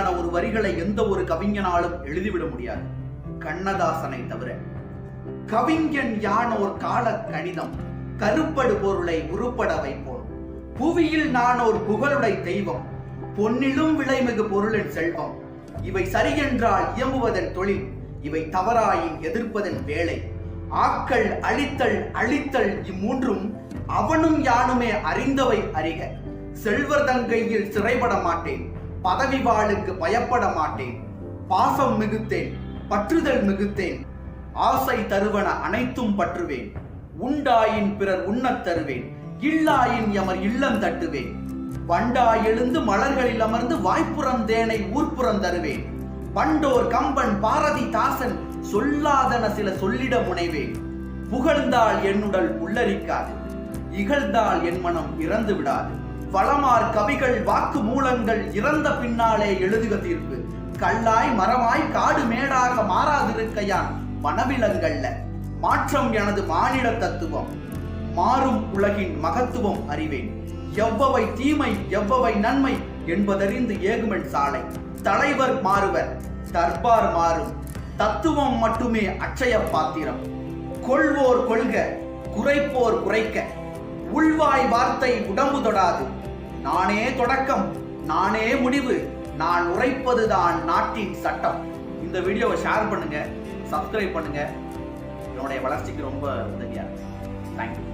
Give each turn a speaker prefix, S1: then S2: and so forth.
S1: மாதிரியான ஒரு வரிகளை எந்த ஒரு கவிஞனாலும் எழுதிவிட முடியாது, கண்ணதாசனை தவிர. கவிஞன் யானோர் கால கணிதம், கருப்படு பொருளை உருப்பட வைப்போம். புவியில் நானோர் புகழுடை தெய்வம், பொன்னிலும் விலைமிகு பொருளின் செல்வம். இவை சரியென்றால் இயம்புவதன் தொழில், இவை தவறாயின் எதிர்ப்பதன் வேலை. ஆக்கள் அழித்தல் அழித்தல் இம்மூன்றும் அவனும் யானுமே அறிந்தவை அறிக. செல்வர் தங்கையில் சிறைப்பட மாட்டேன், பதவி வாளுக்கு பயப்பட மாட்டேன். பாசம் மிகுத்தேன், பற்றுதல் மிகுத்தேன், ஆசை தருவன அனைத்தும் பற்றுவேன். உண்டாயின் பிறர் உண்ணத் தருவேன், இல்லாயின் எமர் இல்லம் தட்டுவேன். வண்டாய் எழுந்து மலர்களில் அமர்ந்து வாய்ப்புறந்தேனை ஊர்ப்புறம் தருவேன். பண்டோர் கம்பன் பாரதிதாசன் சொல்லாதன சில சொல்லிட முனைவேன். புகழ்ந்தால் என்னுடல் உள்ளரிக்காது, இகழ்ந்தால் என் மனம் இறந்து விடாது. வளமார் கவிகள் வாக்கு மூலங்கள் இறந்த பின்னாலே எழுதுக தீர்ப்பு. கல்லாய் மரமாய் காடு மேடாக மாறாதிருக்கையான் மனவிலங்கல்ல. மாற்றம் எனது மானிட தத்துவம், மாறும் உலகின் மகத்துவம் அறிவேன். எவ்வவை தீமை எவ்வவை நன்மை என்பதறிந்து ஏகுமென் சாலை. தலைவர் மாறுவர், தர்பார் மாறும், தத்துவம் மட்டுமே அட்சய பாத்திரம். கொள்வோர் கொள்க, குறைப்போர் குறைக்க, உள்வாய் வார்த்தை உடம்பு தொடாது. நானே தொடக்கம், நானே முடிவு, நான் உரைப்பதுதான் நாட்டின் சட்டம். இந்த வீடியோவை ஷேர் பண்ணுங்க, சப்ஸ்கிரைப் பண்ணுங்க, என்னுடைய வளர்ச்சிக்கு ரொம்ப உதவியா இருக்கு. தேங்க்யூ.